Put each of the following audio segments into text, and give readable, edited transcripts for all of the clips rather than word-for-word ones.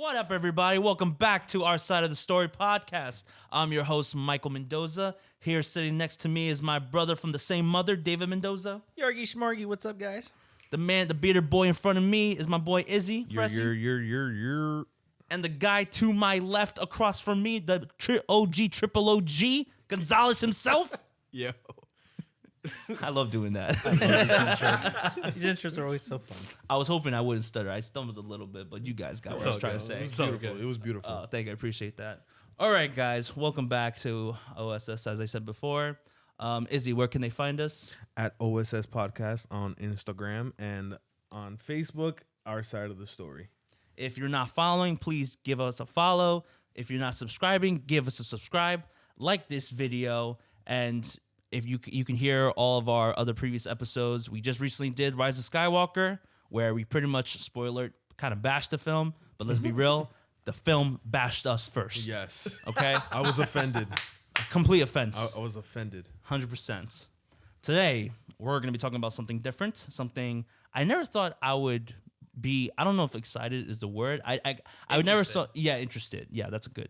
What up, everybody? Welcome back to our Side of the Story podcast. I'm your host, Michael Mendoza. Here sitting next to me is my brother from the same mother, David Mendoza. Yorgie Schmargie, what's up, guys? The man, the bearded boy in front of me is my boy, Izzy. You're. And the guy to my left across from me, the triple OG, Gonzalez himself. Yo. I love doing that. These intros are always so fun. I was hoping I wouldn't stutter. I stumbled a little bit, but you guys got what I was trying to say. It was beautiful. Thank you. I appreciate that. All right, guys. Welcome back to OSS, as I said before. Izzy, where can they find us? At OSS Podcast on Instagram and on Facebook, Our Side of the Story. If you're not following, please give us a follow. If you're not subscribing, give us a subscribe. Like this video. And if you can hear all of our other previous episodes, we just recently did Rise of Skywalker, where we pretty much, spoiler, kind of bashed the film. But let's be real, the film bashed us first. Yes. Okay? I was offended. Complete offense. I was offended. 100%. Today, we're going to be talking about something different, something I never thought I would be. I don't know if excited is the word. I would never saw. Yeah, interested. Yeah, that's good.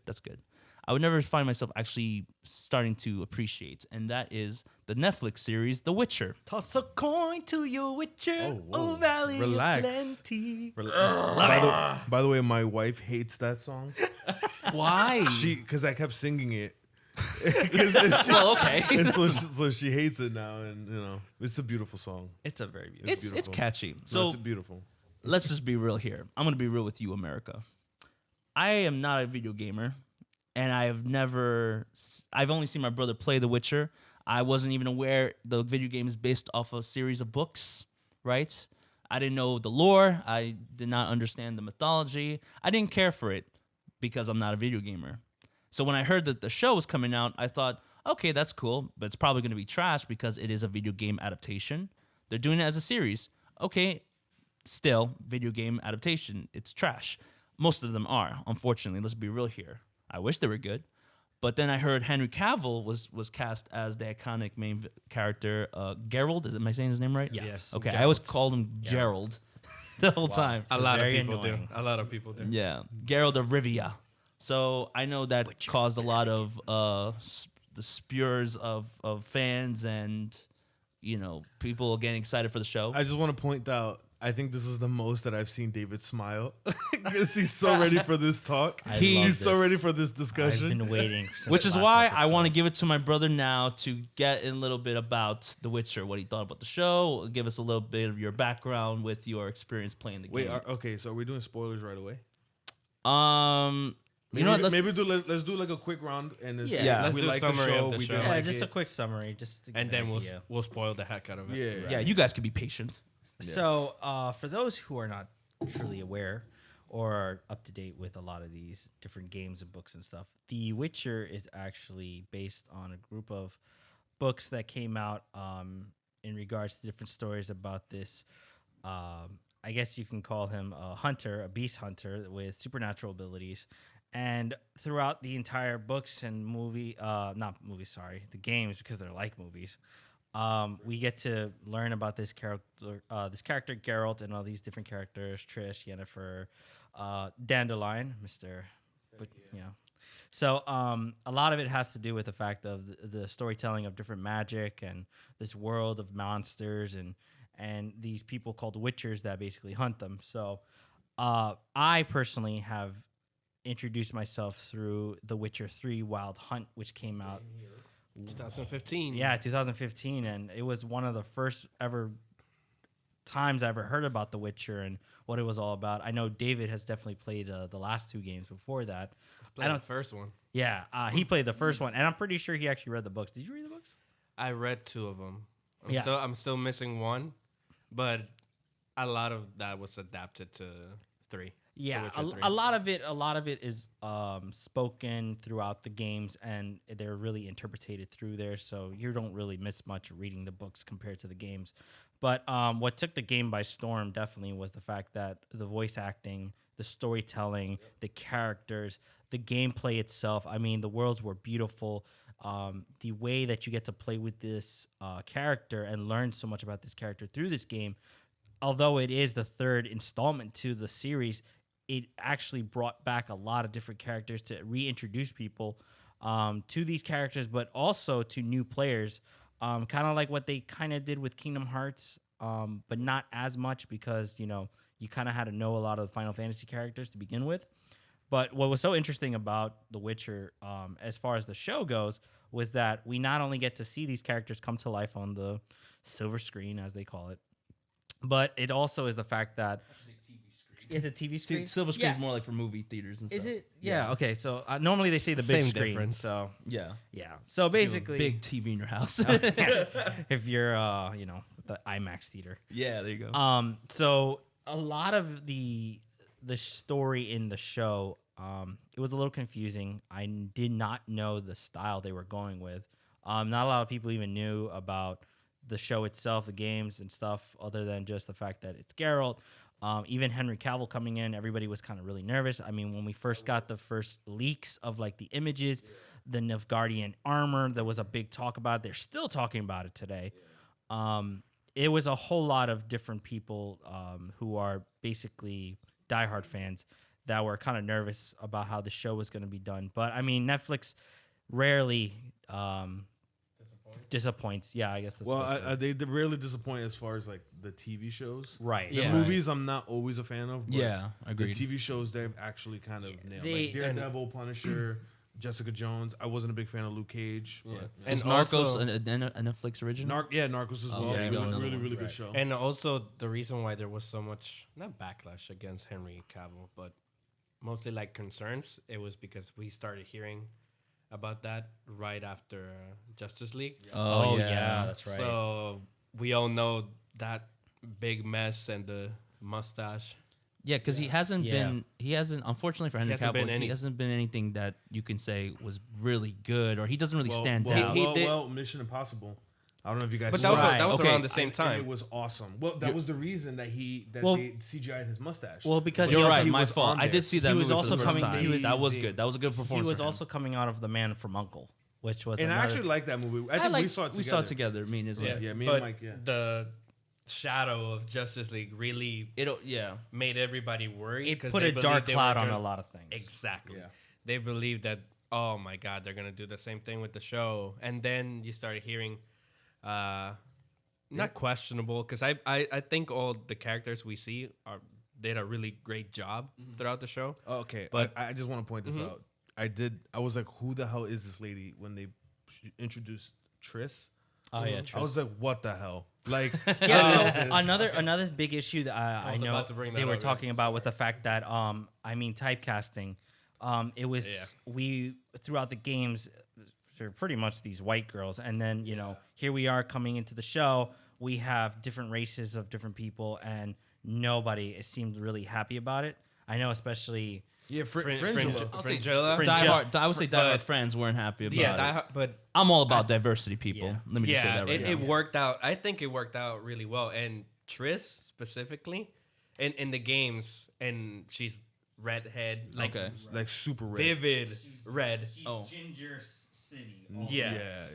I would never find myself actually starting to appreciate, and that is the Netflix series TheWitcher. Toss a coin to your Witcher, whoa. Valley Relax. of Plenty. By the way, my wife hates that song. Why? Because I kept singing it. Well, okay. And so she hates it now, and it's a beautiful song. It's a very beautiful. It's catchy. No, So it's beautiful. let's just be real here. I'm going to be real with you, America. I am not a video gamer. And I've only seen my brother play The Witcher. I wasn't even aware the video game is based off a series of books, right? I didn't know the lore. I did not understand the mythology. I didn't care for it because I'm not a video gamer. So when I heard that the show was coming out, I thought, okay, that's cool, but it's probably going to be trash because it is a video game adaptation. They're doing it as a series. Okay, still, video game adaptation, it's trash. Most of them are, unfortunately. Let's be real here. I wish they were good. But then I heard Henry Cavill was cast as the iconic main character, Geralt. Am I saying his name right? Yeah. Yes. Okay, Geralt. I always called him Gerald the whole time. A lot of people do. A lot of people do. Yeah, Geralt of Rivia. So I know that caused a lot of the spurs of fans and people getting excited for the show. I just want to point out, I think this is the most that I've seen David smile because he's so ready for this talk. He's so ready for this discussion. I've been waiting. Since Which is last why episode. I want to give it to my brother now to get in a little bit about The Witcher, what he thought about the show, give us a little bit of your background with your experience playing the game. Okay, so are we doing spoilers right away? You know what? Let's do like a quick round and Let's we do a like the summary show. of the We show. didn't Yeah, like just it. a quick summary, just to And get then an idea. we'll spoil the heck out of it. Yeah. you guys can be patient. So, for those who are not truly aware or are up to date with a lot of these different games and books and stuff, The Witcher is actually based on a group of books that came out in regards to different stories about this. I guess you can call him a hunter, a beast hunter with supernatural abilities. And throughout the entire books and the games, because they're like movies, we get to learn about this character Geralt, and all these different characters: Trish, Yennefer, Dandelion, Mister. So a lot of it has to do with the fact of the storytelling of different magic and this world of monsters and these people called witchers that basically hunt them. So I personally have introduced myself through The Witcher 3 Wild Hunt, which came out 2015. Yeah, 2015, and it was one of the first ever times I ever heard about The Witcher and what it was all about. I know David has definitely played the last two games before that. I don't the first one. Yeah, he played the first one, and I'm pretty sure he actually read the books. Did you read the books? I read 2 of them. Yeah. I'm still missing 1, but a lot of that was adapted to 3. Yeah, To Witcher 3. a lot of it is spoken throughout the games, and they're really interpreted through there. So you don't really miss much reading the books compared to the games. But what took the game by storm definitely was the fact that the voice acting, the storytelling, the characters, the gameplay itself. I mean, the worlds were beautiful. The way that you get to play with this character and learn so much about this character through this game, although it is the third installment to the series, it actually brought back a lot of different characters to reintroduce people to these characters, but also to new players. Kind of like what they kind of did with Kingdom Hearts, but not as much because, you know, you kind of had to know a lot of the Final Fantasy characters to begin with. But what was so interesting about The Witcher, as far as the show goes, was that we not only get to see these characters come to life on the silver screen, as they call it, but it also is the fact that is it TV screen? Silver screen is more like for movie theaters and stuff. Is it? Yeah. Okay. So normally they say the big Same screen. difference. So Yeah. yeah. So basically, Big TV in your house. if you're you know, with the IMAX theater. Yeah, there you go. So a lot of the story in the show, it was a little confusing. I did not know the style they were going with. Not a lot of people even knew about the show itself, the games and stuff, other than just the fact that it's Geralt. Even Henry Cavill coming in, everybody was kind of really nervous. I mean, when we first got the first leaks of like the images, the Nilfgaardian armor, there was a big talk about it. They're still talking about it today. It was a whole lot of different people who are basically diehard fans that were kind of nervous about how the show was going to be done. But I mean, Netflix rarely disappoints. Yeah, I guess that's Well, they rarely disappoint as far as like the TV shows. right. The Yeah. movies, I'm not always a fan of. But Yeah, the agreed. TV shows, they've actually kind of nailed. They- Like Daredevil, Punisher, Jessica Jones. I wasn't a big fan of Luke Cage. Yeah. But, And Is Narcos also- a Netflix original? Narcos as Oh, well. yeah, really, no, really, really right. good show. And also the reason why there was so much not backlash against Henry Cavill, but mostly like concerns, it was because we started hearing about that right after Justice League. Oh, yeah, that's right. So we all know that big mess and the mustache. Yeah, because he hasn't Yeah. been. He hasn't. Unfortunately for Henry hasn't Cavill, been he any- hasn't been anything that you can say was really good, or he doesn't really stand well, out. He Well, did- well, Mission Impossible. I don't know if you guys. But saw that was, Right. that was Okay. around the same and time. it was awesome. Well, that was the reason that Well- they CGI'd his mustache. Well, because You're he right. was- My was fault. on I there. did see that. He was movie for also the first coming- time. he was- that was good. That was a good he performance. was for him. also coming out of The Man from U.N.C.L.E., which was and I another- actually like that movie. I think we saw it together. We saw it together. Me and Izzy. Yeah, me but and Mike. Yeah. the shadow of Justice League really Yeah. made everybody worried. it 'cause put they a dark believed they were cloud on gonna- a lot of things. Exactly. Yeah. They believed that, oh my God, they're gonna do the same thing with the show, and then you started hearing, not questionable, because I think all the characters we see did a really great job throughout the show. Oh, okay, But- but I just want to point this out. I was like, who the hell is this lady when they introduced Triss? Oh yeah, I was like, what the hell? Like, yeah. So another big issue that I was know about to bring they that were up, talking about was the fact that I mean typecasting. It was Yeah. we throughout the games, they're pretty much these white girls, and then you know here we are coming into the show. We have different races of different people, and nobody seemed really happy about it. I know, especially. yeah, Fringilla. Fringilla. Fringilla. I would say diehard friends weren't happy about it. But I'm all about diversity, people. Yeah. Let me just say yeah, that right it now. worked out. I think it worked out really well. And Triss specifically, in the games, and she's redhead, like Okay. like super red. vivid red. Oh. Ginger City. Yeah. Yeah.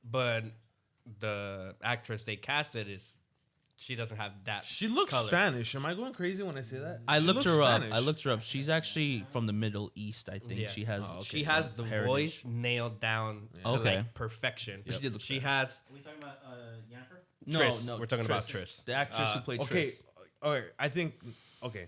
But the actress they casted she doesn't have that. She looks color. Spanish. Am I going crazy when I say that? I She looked looks her up. Spanish. I looked her up. She's actually from the Middle East, I think. Yeah. She has. Oh, okay. She has the heritage. voice nailed down to Okay. like perfection. But she did look She Spanish. has Are we talking about Jennifer? No, Triss. no. We're talking about Triss. The actress who played Okay. Triss. Okay. I think. Okay.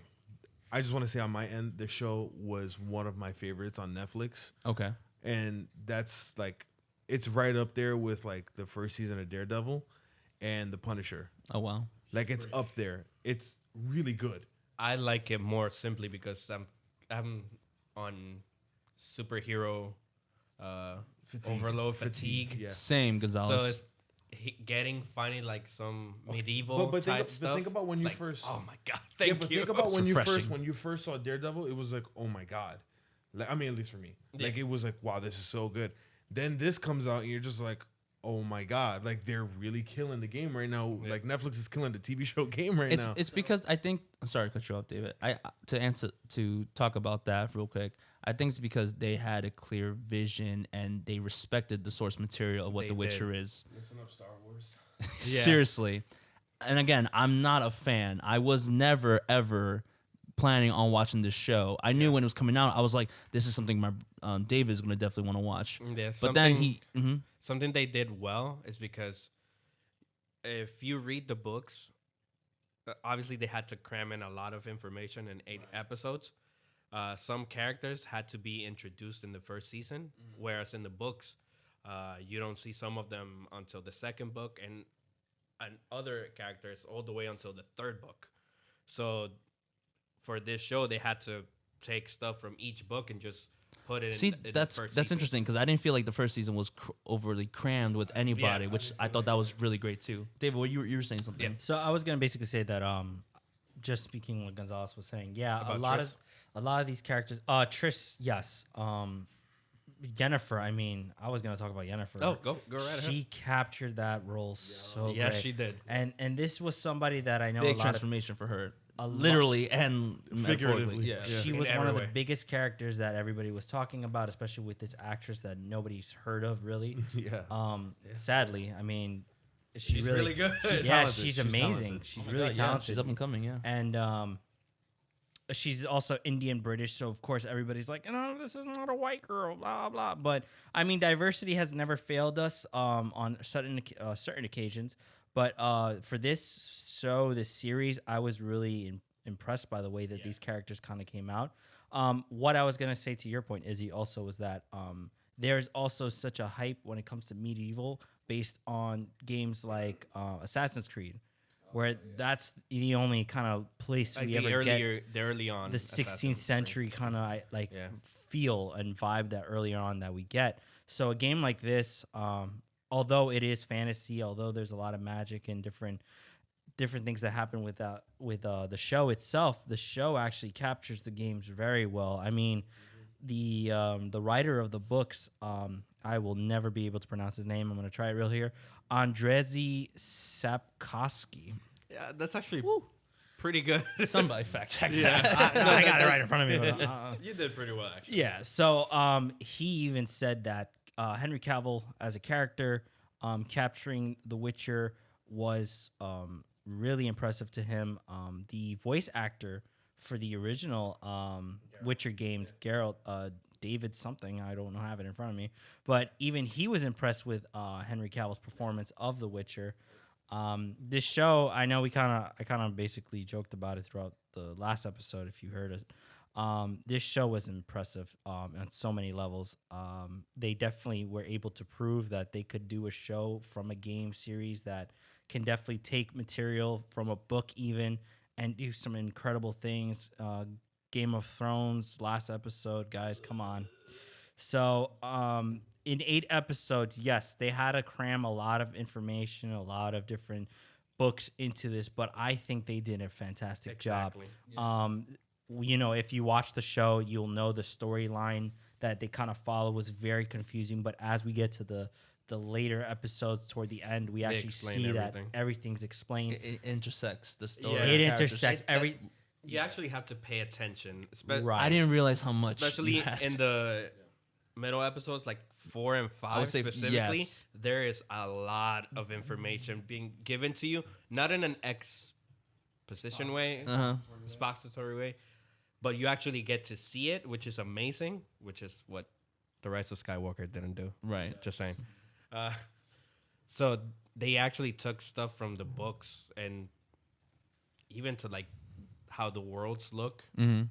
I just want to say on my end, the show was one of my favorites on Netflix, Okay. and that's like, it's right up there with like the first season of Daredevil, and the Punisher. Oh wow. Like it's up there. It's really good. I like it more simply because I'm on superhero overload fatigue. Yeah. Same, Gonzalez. So it's getting finally like some medieval But type stuff. think about when It's you like, first. Oh my God! Yeah, Thank but you. think about It's when refreshing. you first saw Daredevil. It was like, oh my god. Like I mean, at least for me, Yeah. like it was like, wow, this is so good. Then this comes out, and you're just like, oh my god, like they're really killing the game right now. Yeah. Like Netflix is killing the TV show game right it's now. it's because I think I'm sorry to cut you off, David. To talk about that real quick. I think it's because they had a clear vision and they respected the source material of what They The Witcher did. is. Listen up, Star Wars. Yeah. Seriously. And again, I'm not a fan. I was never ever planning on watching this show. I knew when it was coming out, I was like, this is something my David is going to definitely want to watch. Yeah, But then something they did well is because if you read the books, obviously they had to cram in a lot of information in 8 episodes. Some characters had to be introduced in the first season, whereas in the books, you don't see some of them until the second book, and other characters all the way until the third book. So for this show, they had to take stuff from each book and just put it in the first season. That's interesting because I didn't feel like the first season was overly crammed with anybody, which I thought that was really great too. David, you were saying something? Yeah. So I was gonna basically say that just speaking what Gonzalez was saying, About a lot of these characters, Triss, yes, Yennefer. I mean, I was gonna talk about Yennefer. Oh, go right ahead. She captured that role so Yes, great. she did. And this was somebody that I know Big a lot transformation for her, of literally and Figuratively. metaphorically. Yeah. She In was one every of the way. biggest characters that everybody was talking about, especially with this actress that nobody's heard of really. Yeah. Sadly, I mean, She's really good. She's yeah, talented. she's She's amazing. talented. She's Oh my really God, yeah, talented. she's up and coming. Yeah. And she's also Indian British, so of course everybody's like, no, this is not a white girl, blah blah. But I mean, diversity has never failed us on certain occasions. But for this show, this series, I was really impressed by the way that these characters kind of came out. What I was gonna say to your point, Izzy, also was that there's also such a hype when it comes to medieval based on games like Assassin's Creed, where that's the only kind of place Like we the ever get the early on the Assassin's 16th Creed. century kind of Yeah. feel and vibe that earlier on that we get. So a game like this, although it is fantasy, although there's a lot of magic and different things that happen with the show itself, the show actually captures the games very well. I mean, the writer of the books, I will never be able to pronounce his name. I'm going to try it real here. Andrzej Sapkowski. Yeah, that's actually pretty good. Somebody fact check Yeah. that. I got it right in front of me. But, You did pretty well, actually. yeah. So he even said that Henry Cavill as a character, capturing The Witcher was really impressive to him. The voice actor for the original Witcher games, Geralt, David something, I don't have it in front of me, but even he was impressed with Henry Cavill's performance of The Witcher. This show, I know I kind of basically joked about it throughout the last episode, if you heard it. This show was impressive on so many levels. They definitely were able to prove that they could do a show from a game series that can definitely take material from a book even and do some incredible things. Game of Thrones, last episode, guys, come on. So in 8 episodes, yes, they had to cram a lot of information, a lot of different books into this, but I think they did a fantastic job. You know, if you watch the show, you'll know the storyline that they kind of follow was very confusing, but as we get to the later episodes toward the end, we actually see everything. that everything's explained. It intersects the story. Yeah. It characters. intersects every. You actually have to pay attention, Right. I didn't realize how much. especially you had. in the middle episodes, like 4 and 5 would say specifically. yes. There is a lot of information being given to you, not in an exposition way, expository way, but you actually get to see it, which is amazing, which is what The Rise of Skywalker didn't do. Right. Just saying. So they actually took stuff from the books and even to like how the worlds look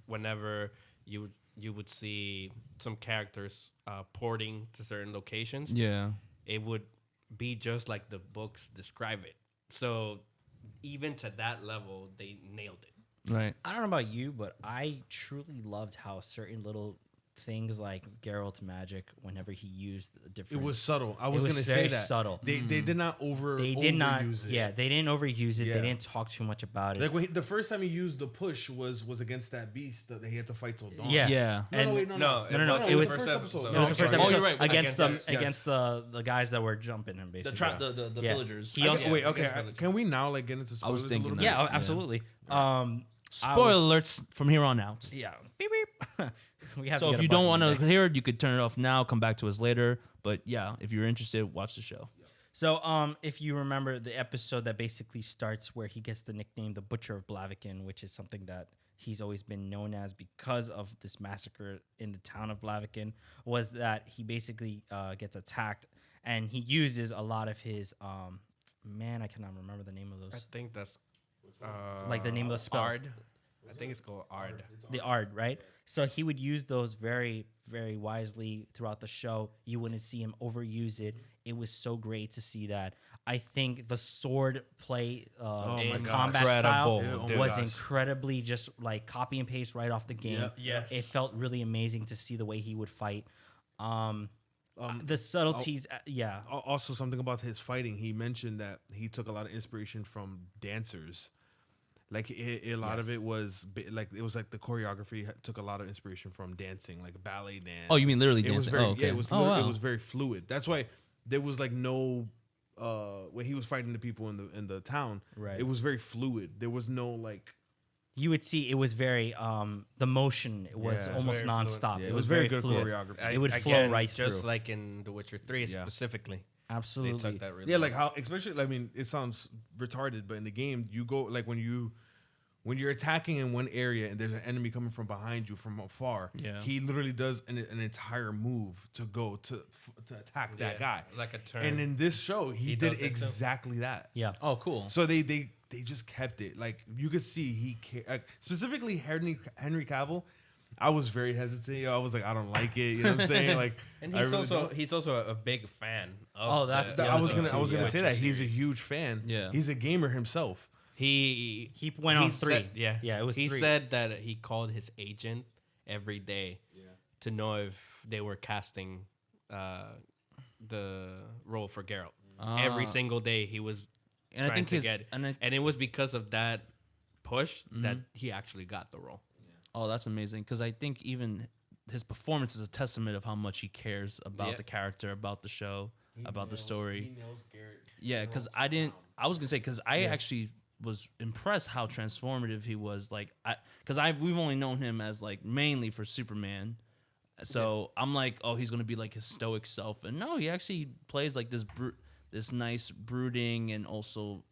whenever you would see some characters porting to certain locations. Yeah. It would be just like the books describe it. So even to that level, they nailed it. Right. I don't know about you, but I truly loved how certain little things like Geralt's magic, whenever he used the different. It was subtle. I It was was going to very say that. subtle. They did not They did not. overuse it. Yeah, they didn't overuse it. Yeah. They didn't talk too much about it. Like when the first time he used the push was against that beast that he had to fight till dawn. Yeah. Yeah. No, And- no, wait, no. No, it was the first episode. It was the first sorry. episode Oh, you're right. against Against the us, against the guys that were jumping him basically. The Yeah. villagers. He I also guess- wait, against okay. village. Can we now like get into I was spoilers a thinking little that. bit? yeah, Yeah. absolutely. Spoiler alerts from here on out. Yeah. Beep, beep. We have So to if get a you don't want button to today. hear it, you could turn it off now. Come back to us later. But yeah, if you're interested, watch the show. So, if you remember the episode that basically starts where he gets the nickname the Butcher of Blaviken, which is something that he's always been known as because of this massacre in the town of Blaviken, was that he basically gets attacked, and he uses a lot of his man, I cannot remember the name of I those. think that's Like the name of the spells. Ard. I think it's called Ard. The art, right? So he would use those very, very wisely throughout the show. You wouldn't see him overuse it. It was so great to see that. I think the sword play my God. combat Incredible, style dude. was Gosh. incredibly just like copy and paste right off the game. Yep. Yes. It felt really amazing to see the way he would fight. The subtleties, yeah. Also, something about his fighting. He mentioned that he took a lot of inspiration from dancers. Like a lot of it was like it was like the choreography took a lot of inspiration from dancing, like ballet dance. Oh, you mean literally It was dancing? very, oh, okay. yeah, it was oh, wow. it was very fluid. That's why there was like no when he was fighting the people in the town. Right. It was very fluid. There was no like. You would see it was very the motion was Yeah. almost Very nonstop. Yeah, it was very good fluid. choreography. It would flow right just through. like in The Witcher 3 Yeah. specifically. They Absolutely. took that really Yeah, well. like how especially I mean it sounds retarded, but in the game you go like when you're attacking in one area and there's an enemy coming from behind you from afar, Yeah. he literally does an entire move to go to attack that Yeah, guy. like a turn. And in this show, he does did it too. exactly that. Yeah. Oh, cool. So they just kept it. Like you could see specifically Henry Cavill. I was very hesitant. I was like, I don't like it. You know what I'm saying? Like, And I really don't. he's also a big fan of Oh, that's the I was other gonna thing, say Witcher that he's a series. huge fan. Yeah. He's a gamer himself. He went on said- 3. yeah, Yeah, it was He 3. said that he called his agent every day to know if they were casting the role for Geralt. Every Ah. single day he was And I trying think to his get it. and I, And it was because of that push that he actually got the role. oh, that's amazing because I think even his performance is a testament of how much he cares about Yeah. the character, about the show, about the story. Yeah, because I was gonna say because I actually was impressed how transformative he was. Like, we've only known him as like mainly for Superman, so I'm like, oh, he's gonna be like his stoic self, and no, he actually plays like this nice brooding and also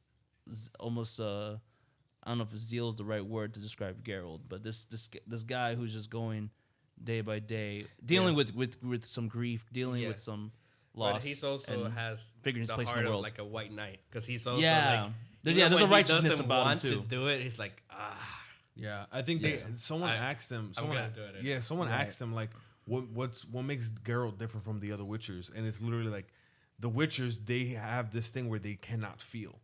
almost I don't know if zeal is the right word to describe Geralt, but this guy who's just going day by day, dealing with some grief, dealing Yeah. with some loss. But he's also and has figuring his the place in heart the of world. like a white knight because he's also Yeah. like There's- even yeah, there's a when he righteousness doesn't about him, want too. to do it. He's like Yeah, I think someone asked him. Someone, gonna do it. Yeah, someone Right. asked him like, what makes Geralt different from the other Witchers? And it's literally like, the Witchers they have this thing where they cannot feel.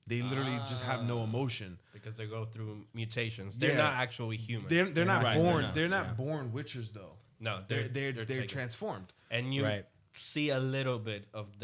They literally just have no emotion. because they go through mutations. They're Yeah. not actually human. They're not Right, born. they're not. They're not born Witchers though. no, They're taken. transformed. And you Right. see a little bit of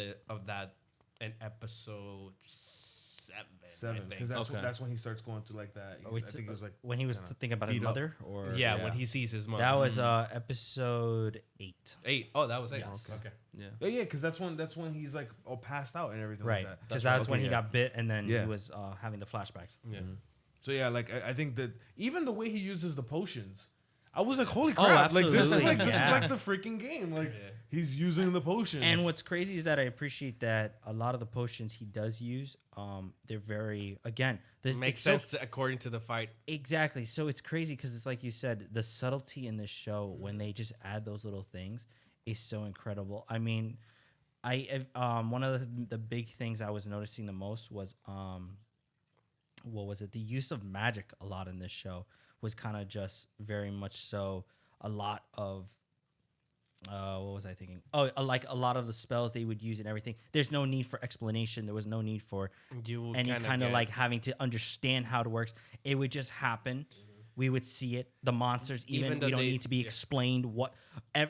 that in episode 7. I Because think. that's Okay. that's when he starts going to like that. I think it was like when he was kinda thinking about his beat up. mother, or Yeah, when he sees his mother. that was episode 8. 8. Oh, that was 8. Yes. Okay. Yeah. Yeah, because that's when he's like all passed out and everything Right, like that. because that's when he yeah. got bit, and then Yeah. he was having the flashbacks. Yeah. So yeah, like I think that even the way he uses the potions, I was like, holy Oh, crap! Like this is absolutely, like yeah. the freaking game. Like Yeah. he's using the potions. And what's crazy is that I appreciate that a lot of the potions he does use, they're very Makes sense according to the fight. Exactly. So it's crazy because it's like you said, the subtlety in this show when they just add those little things is so incredible. I mean, one of the big things I was noticing the most was what was it? The use of magic a lot in this show was kind of just very much so a lot of what was I thinking? Oh, like a lot of the spells they would use and everything. There's no need for explanation. There was no need for You any kinda kind of get- like having to understand how it works. It would just happen. We would see it. The monsters, even though we don't they- need to be yeah. explained.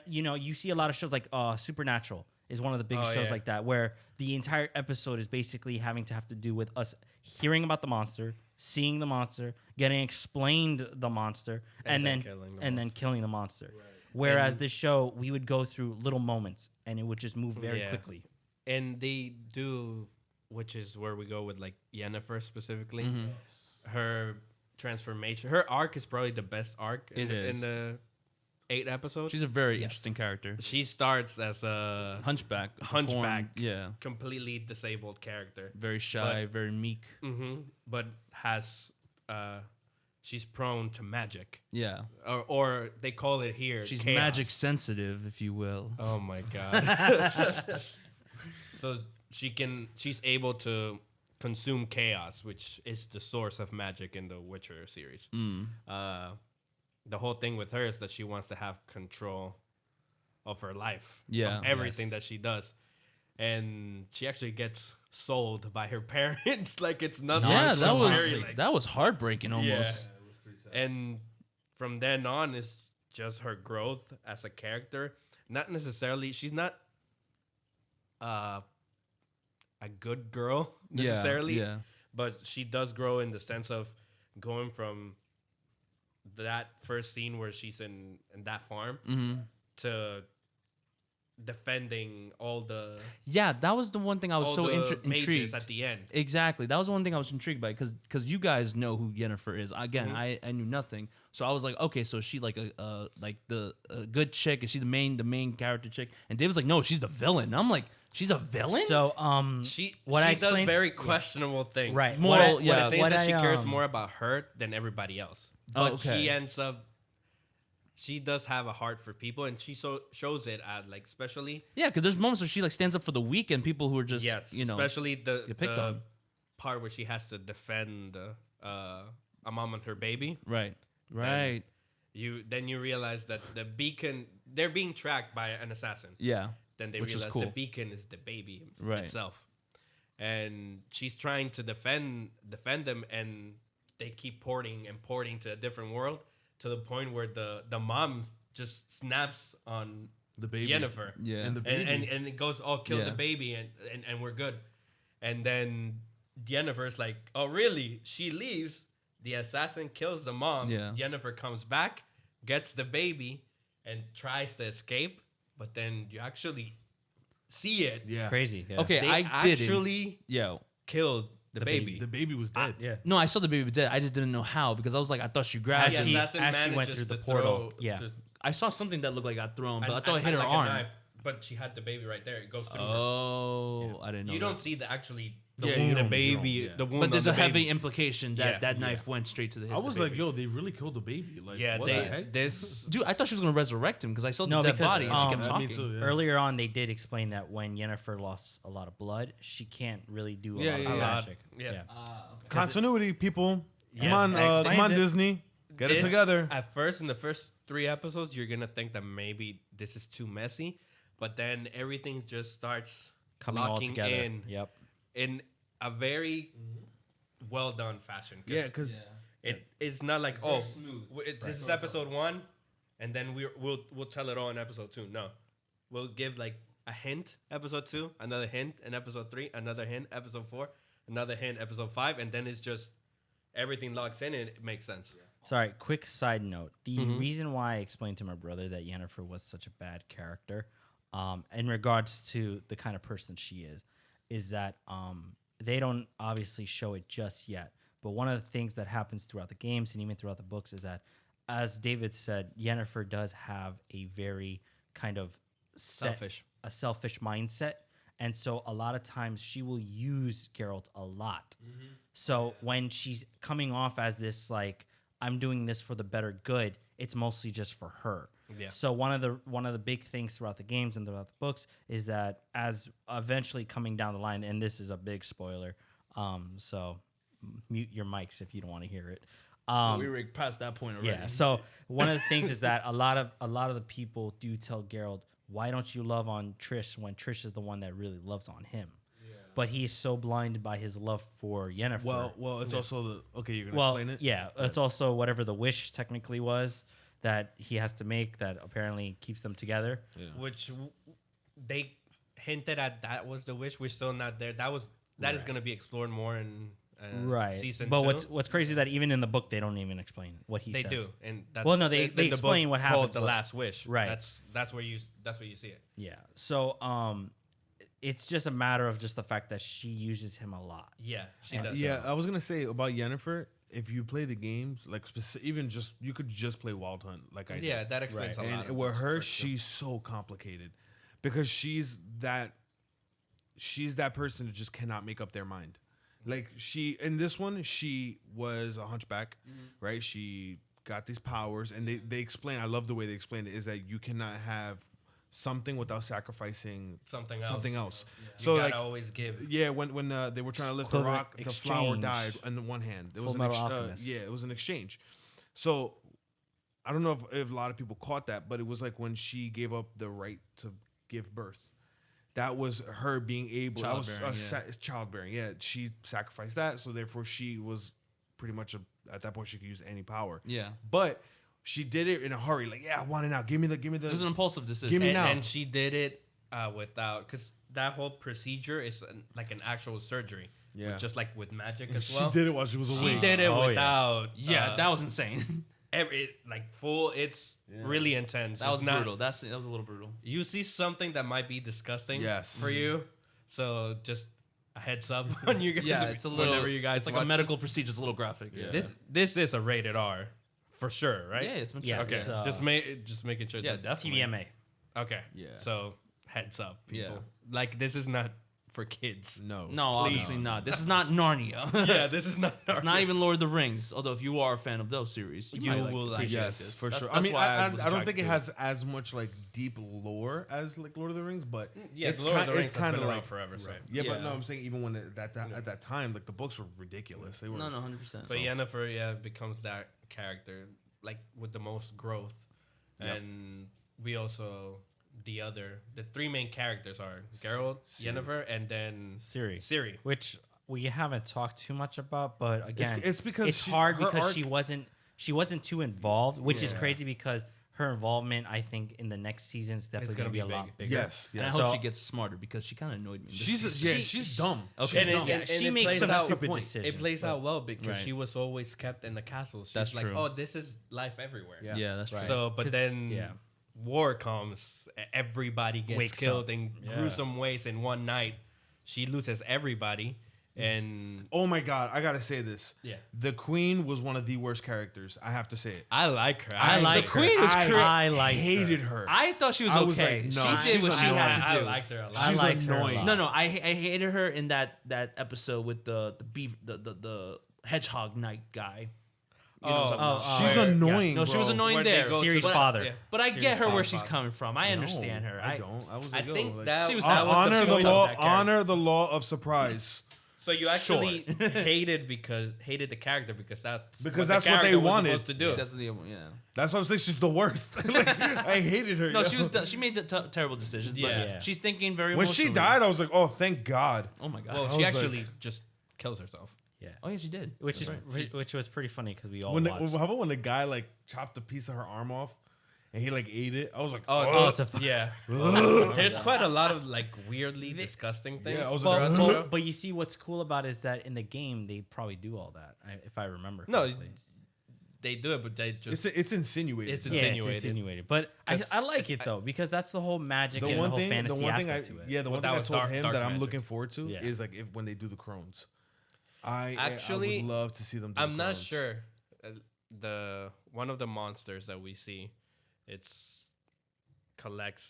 You see a lot of shows like Supernatural is one of the biggest Oh, shows yeah. like that, where the entire episode is basically having to have to do with us hearing about the monster, seeing the monster, getting explained the monster, and then then killing the then killing the monster. Whereas this show, we would go through little moments, and it would just move very Yeah. quickly. And they do, which is where we go with like Yennefer specifically. Her transformation, her arc is probably the best arc in, It is. in the 8 episodes. She's a very interesting character. She starts as a Hunchback. Hunchback. deformed, Yeah. completely disabled character. Very shy, very meek. But has she's prone to magic, Yeah. or they call it here. She's chaos. magic sensitive, if you will. Oh my god. So she's able to consume chaos, which is the source of magic in the Witcher series. The whole thing with her is that she wants to have control of her life, Yeah. of everything that she does, and she actually gets sold by her parents like it's nothing. Yeah, She's that was very, like- that was heartbreaking almost. and from then on, it's just her growth as a character. Not necessarily, she's not a good girl necessarily, Yeah. but she does grow in the sense of going from that first scene where she's in that farm to defending all the Yeah, that was the one thing I was all so the mages intrigued. at the end. Exactly. That was the one thing I was intrigued by because you guys know who Yennefer is. Again, I knew nothing. So I was like, okay, so she like a good chick. Is she the main character chick? And Dave was like, no, she's the villain. And I'm like, she's a villain? So She what I does explained- very questionable things. Right. More- What I- yeah, But I think what that I, she cares more about her than everybody else. But okay. she ends up. She does have a heart for people, and she shows it at like especially Yeah, because there's moments where she like stands up for the weak and people who are just especially the get picked on. part where she has to defend a mom and her baby. right. Right. Then you realize that the beacon, they're being tracked by an assassin. Yeah. Then they Which was realize cool. the beacon is the baby Right. itself, and she's trying to defend them, and they keep porting to a different world to the point where the mom just snaps on The baby. Yennefer. Yeah. And the baby. and it goes, oh, kill Yeah. the baby, and we're good. And then Yennefer's like, oh, really? She leaves. The assassin kills the mom. Yeah. Yennefer comes back, gets the baby, and tries to escape. But then you actually see it. Yeah. crazy. Yeah. Okay, They I didn't. actually Yo. killed the baby. The baby was dead. Yeah. No, I saw the baby dead. I just didn't know how because I was like, I thought she grabbed As him. she- assassin as she went manages through the to portal, throw- yeah. to- I saw something that looked like got thrown, but I and- thought it hit and her like a arm. knife, but she had the baby right there. It goes through her. Oh, I didn't know. You don't that. see the actually Yeah, you wound, the don't- you baby, don't, yeah. the wound. But there's on a the heavy baby. implication that Yeah, that yeah. knife went straight to the. I was the like, baby. yo, they really killed the baby. Like, Yeah, what the heck? this Dude, I thought she was gonna resurrect him because I saw the No, dead because, body and she kept me talking. too, yeah. Earlier on, they did explain that when Yennefer lost a lot of blood, she can't really do a Yeah, lot yeah, of yeah. magic. Yeah. Continuity, people. Yes, Come that on, explains it. Disney. Get it This- together. At first, in the first 3 episodes, you're gonna think that maybe this is too messy, but then everything just starts Coming all locking together. in Yep. in a very well done fashion. Yeah, because It's not like very oh, smooth. this is episode 1, and then we'll tell it all in episode 2. No, we'll give like a hint episode 2, another hint in episode 3, another hint episode 4, another hint episode 5, and then it's just everything locks in and it makes sense. Sorry, quick side note. The Mm-hmm. reason why I explained to my brother that Yennefer was such a bad character, in regards to the kind of person she is that they don't obviously show it just yet. But one of the things that happens throughout the games and even throughout the books is that, as David said, Yennefer does have a very kind of Selfish. a selfish mindset. And so a lot of times she will use Geralt a lot. So when she's coming off as this like, I'm doing this for the better good, it's mostly just for her. Yeah. So one of the big things throughout the games and throughout the books is that as eventually coming down the line, and this is a big spoiler, so mute your mics if you don't want to hear it. we were past that point already. Yeah. So one of the things is that a lot of the people do tell Geralt, why don't you love on Trish when Trish is the one that really loves on him? But he's so blinded by his love for Yennefer. well, it's also the okay. You're gonna Well, explain it. yeah, it's also whatever the wish technically was that he has to make that apparently keeps them together. Which they hinted at that was the wish. We're still not there. That is going to be explored more in season But 2. what's crazy that even in the book they don't even explain what he They says. do, and that's, Well, no, they in the explain book what called happens, The but- Last Wish. Right. That's where you see it. Yeah. So it's just a matter of just the fact that she uses him a lot. Yeah, she And does. Yeah, I was gonna say about Yennefer. If you play the games, like even just you could just play Wild Hunt, like I did. Yeah, that explains Right. a lot. And with her, she's so complicated because she's that person that just cannot make up their mind. Like she in this one, she was a hunchback, right? She got these powers, and they explain. I love the way they explain it. Is that you cannot have something without sacrificing Something else. something else. You So gotta like always give. yeah, when they were trying to lift the Equivalent rock, the flower exchange. died in the one hand. It was Full Metal Alchemist. yeah, it was an exchange. So I don't know if a lot of people caught that, but it was like when she gave up the right to give birth. That was her being able. Childbearing. Yeah, she sacrificed that, so therefore she was pretty much at that point she could use any power. Yeah. But she did it in a hurry. Like, yeah, I want it now. Give me the. It was an impulsive decision. Give me now. And she did it without, because that whole procedure is like an actual surgery. Yeah. Just like with magic as well. She did it while she was awake. She did it Oh, yeah. without. Yeah, that was insane. Like full. It's really intense. That was It's not- brutal. That was a little brutal. You see something that might be disgusting. Yes. For you, so just a heads up on you guys. Yeah, it's a little. Whenever you guys it's like watch a medical procedure. It's a little graphic. Yeah. This is a rated R, for sure, right? Yeah, it's mature. Yeah, Okay. it's, Just making sure. Yeah, that, definitely. TVMA. okay. Yeah. So heads up, people. Yeah. Like this is not for kids. No. No, Please. obviously not. This is not Narnia. Yeah, this is not. It's not even Lord of the Rings. Although if you are a fan of those series, you You might will like appreciate Yes, this. for That's- sure. That's I mean, why I was don't think attracted it to has as much like deep lore as like Lord of the Rings, but Yeah, it's Lord of the Rings it's has kind been of around like forever. So. yeah, but Yeah. no, I'm saying even when at that time, like the books were ridiculous. They were No, 100%. But Yennefer, becomes that character like with the most growth, Yep. and we also the three main characters are Geralt, Yennefer, and then Siri. Ciri. Which we haven't talked too much about, but again, it's because it's she- hard her because arc- she wasn't too involved, which is Yeah. crazy because her involvement, I think, in the next season is definitely gonna going to be be a lot big. bigger. yes, And I yes. hope So- she gets smarter because she kind of annoyed me. This season. She's dumb. Okay. She's And dumb. yeah, she it makes plays some out- stupid point. decisions. It plays but- out well because Right. she was always kept in the castle. She's That's like, true. oh, this is life everywhere. Yeah, that's true. Right. So, but 'Cause- then yeah. war comes, everybody gets Wakes killed up. in Yeah. gruesome ways in one night. She loses everybody, and Oh my god, I gotta say this. yeah, The Queen was one of the worst characters. I have to say it. I like her. I like the her. Queen is I like hated her. I thought she was I was okay. like, no, she did she's what she annoying. had to I do. liked her a lot. I She's liked her a annoying. lot. No, I hated her in that episode with the beef the hedgehog knight guy. You know what I'm talking about? She's Where- annoying. No, she was bro. annoying Where they there. go to Siri's the- father. yeah. But I Serious get her where father. she's coming from. I understand her. I don't. I was I like, think yo, like, that She was- that was honor the the point of law. that character. Honor the law of surprise. So you actually hated the character because that's Because the that's what they character was wanted. supposed to do. That's the yeah. That's why I'm saying she's the worst. Like, I hated her. No, yo. she made the terrible decisions. Yeah. But she's thinking very. When she emotionally. died, I was like, oh, thank God. Oh my god. Well, I she was actually just kills herself. Yeah. oh yeah, she did. Which That's is right. which was pretty funny because we all When watched. how about when the guy like chopped a piece of her arm off, and he like ate it? I was like, Oh, it's a yeah. There's quite a lot of like weirdly disgusting things. Yeah, I was But, like, but, but you see, what's cool about it is that in the game they probably do all that, if I remember. No, correctly. they do it, but they just it's insinuated. It's yeah, insinuated. it's insinuated. But I like it though because that's the whole magic and the whole fantasy aspect to it. the one that thing I was told dark- him dark that I'm magic. looking forward to Yeah. is like if when they do the crones. I Actually, would love to see them. Do I'm the not crones. sure. The one of the monsters that we see, it's collects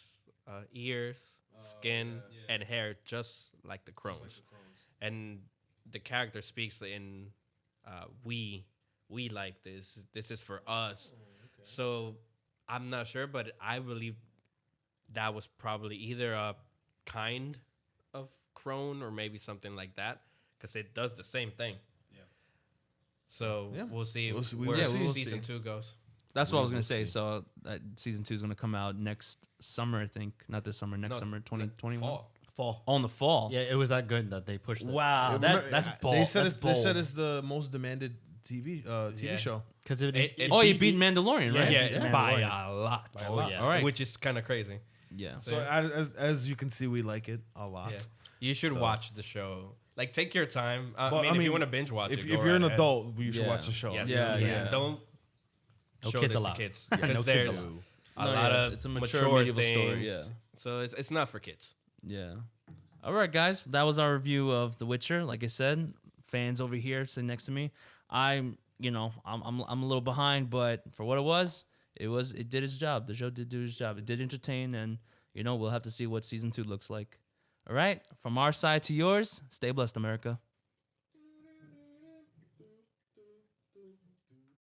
ears, skin, and hair just like the crones. And the character speaks in we like this. This is for us. So I'm not sure, but I believe that was probably either a kind of crone or maybe something like that, because it does the same thing. Yeah. So Yeah. we'll see We'll see- we where will see. season 2 goes. That's what I was We'll gonna say. see. So season 2 is gonna come out next summer, I think. Not this summer. Next No, summer, 2021. Fall. Fall. Oh, in the fall. Yeah, it was that good that they pushed it. Wow, Remember, that's bold. They said that's it's, they said bold. it's the most demanded TV Yeah. show. Because Oh, you beat Mandalorian, right? Yeah, yeah. by Mandalorian. a lot. By a lot. All right. Which is kind of crazy. Yeah. So as you can see, we like it a lot. Yeah. You should So- watch the show. Like, take your time. I Well, mean, I if mean, you want to binge watch If it, you're go right an ahead. adult, you should Yeah. watch the show. Yes. Yeah. Don't No show kids this allowed. to kids No because kids there's allowed. a No, lot yeah, of it's a mature medieval things. story, yeah. So it's not for kids. Yeah. All right, guys. That was our review of The Witcher. Like I said, fans over here sitting next to me. I'm a little behind, but for what it did its job. The show did do its job. It did entertain, and we'll have to see what season 2 looks like. All right, from our side to yours, stay blessed, America.